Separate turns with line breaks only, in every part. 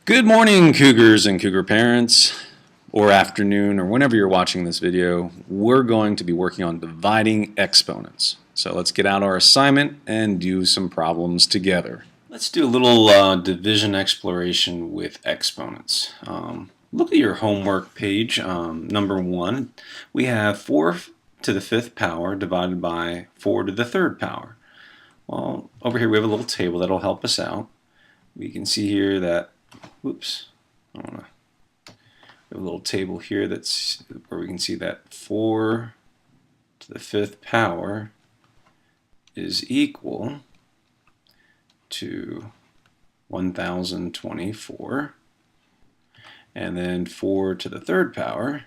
Good morning, Cougars and Cougar parents, or afternoon, or whenever you're watching this video. We're going to be working on dividing exponents. So let's get out our assignment and do some problems together. Let's do a little division exploration with exponents. Look at your homework page, number 1. We have 4 to the 5th power divided by 4 to the 3rd power. Well, over here we have a little table that'll help us out. We can see here that whoops, I don't know. We have a little table here that's where we can see that 4 to the 5th power is equal to 1024, and then 4 to the 3rd power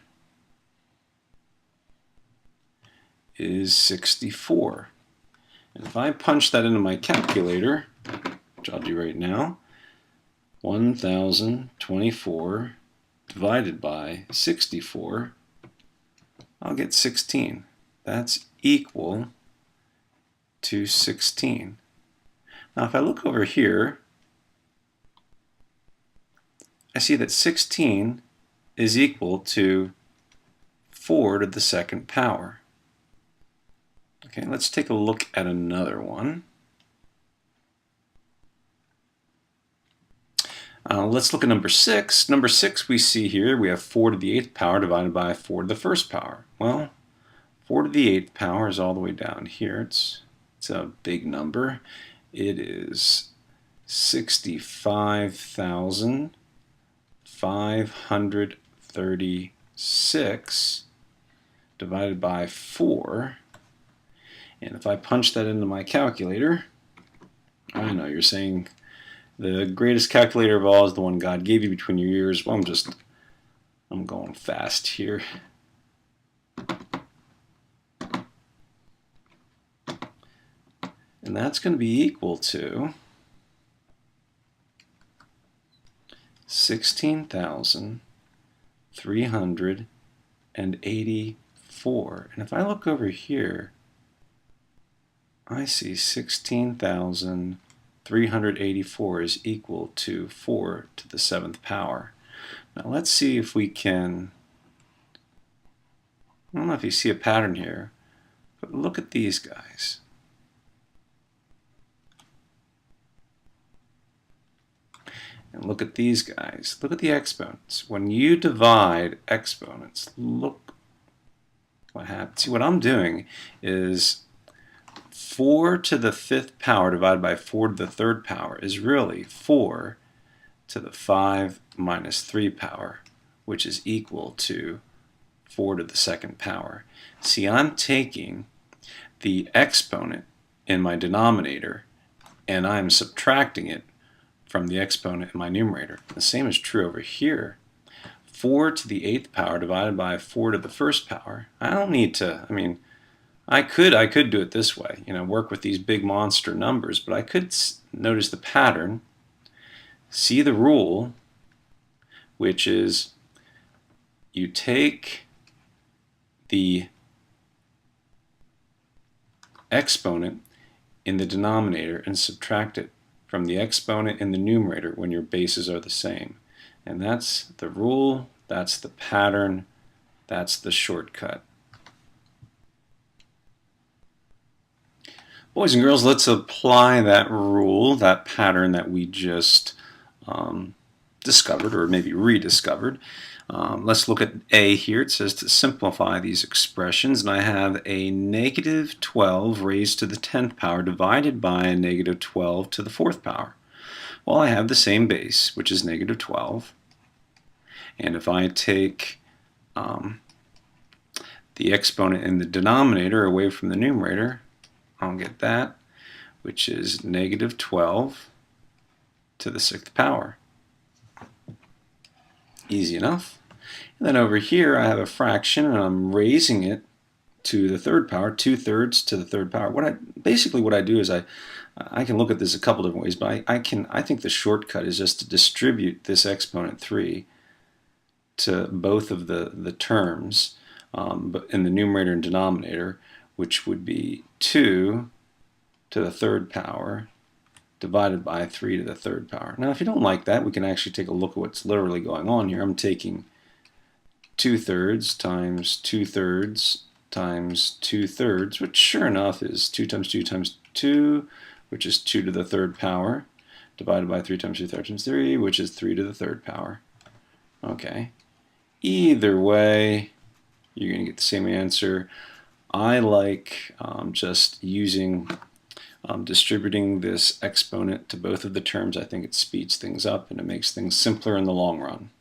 is 64. And if I punch that into my calculator, which I'll do right now, 1024 divided by 64, I'll get 16. That's equal to 16. Now if I look over here, I see that 16 is equal to 4 to the 2nd power. Okay, let's take a look at another one. Let's look at number 6. Number 6 we see here we have 4 to the 8th power divided by 4 to the 1st power. Well, 4 to the 8th power is all the way down here. It's a big number. It is 65,536 divided by 4. And if I punch that into my calculator, I know you're saying the greatest calculator of all is the one God gave you between your ears. Well, I'm going fast here. And that's going to be equal to 16,384. And if I look over here, I see 16,384 is equal to 4 to the 7th power. Now let's see if we can, I don't know if you see a pattern here, but look at these guys. And look at these guys. Look at the exponents. When you divide exponents, look what happens. See, what I'm doing is 4 to the 5th power divided by 4 to the 3rd power is really 4 to the 5 minus 3 power, which is equal to 4 to the 2nd power. See, I'm taking the exponent in my denominator and I'm subtracting it from the exponent in my numerator. The same is true over here. 4 to the 8th power divided by 4 to the 1st power. I don't need to, I could do it this way, work with these big monster numbers, but I could notice the pattern, see the rule, which is you take the exponent in the denominator and subtract it from the exponent in the numerator when your bases are the same. And that's the rule, that's the pattern, that's the shortcut. Boys and girls, let's apply that rule, that pattern that we just discovered, or maybe rediscovered. Let's look at A here. It says to simplify these expressions, and I have a negative 12 raised to the 10th power divided by a negative 12 to the 4th power. Well, I have the same base, which is negative 12. And if I take the exponent in the denominator away from the numerator, I'll get that, which is negative 12 to the 6th power. Easy enough. And then over here I have a fraction and I'm raising it to the 3rd power, 2/3 to the 3rd power. Basically what I do is I can look at this a couple different ways, but I think the shortcut is just to distribute this exponent 3 to both of the terms in the numerator and denominator, which would be 2 to the 3rd power divided by 3 to the third power. Now, if you don't like that, we can actually take a look at what's literally going on here. I'm taking 2/3 times 2/3 times 2/3, which sure enough is 2 times 2 times 2, which is 2 to the third power, divided by 3 times 2 times 3, which is 3 to the third power. Okay. Either way, you're going to get the same answer. I like just using distributing this exponent to both of the terms. I think it speeds things up and it makes things simpler in the long run.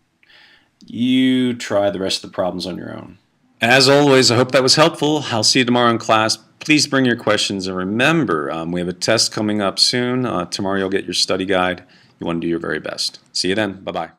You try the rest of the problems on your own. As always, I hope that was helpful. I'll see you tomorrow in class. Please bring your questions, and remember, we have a test coming up soon. Tomorrow you'll get your study guide. You want to do your very best. See you then. Bye-bye.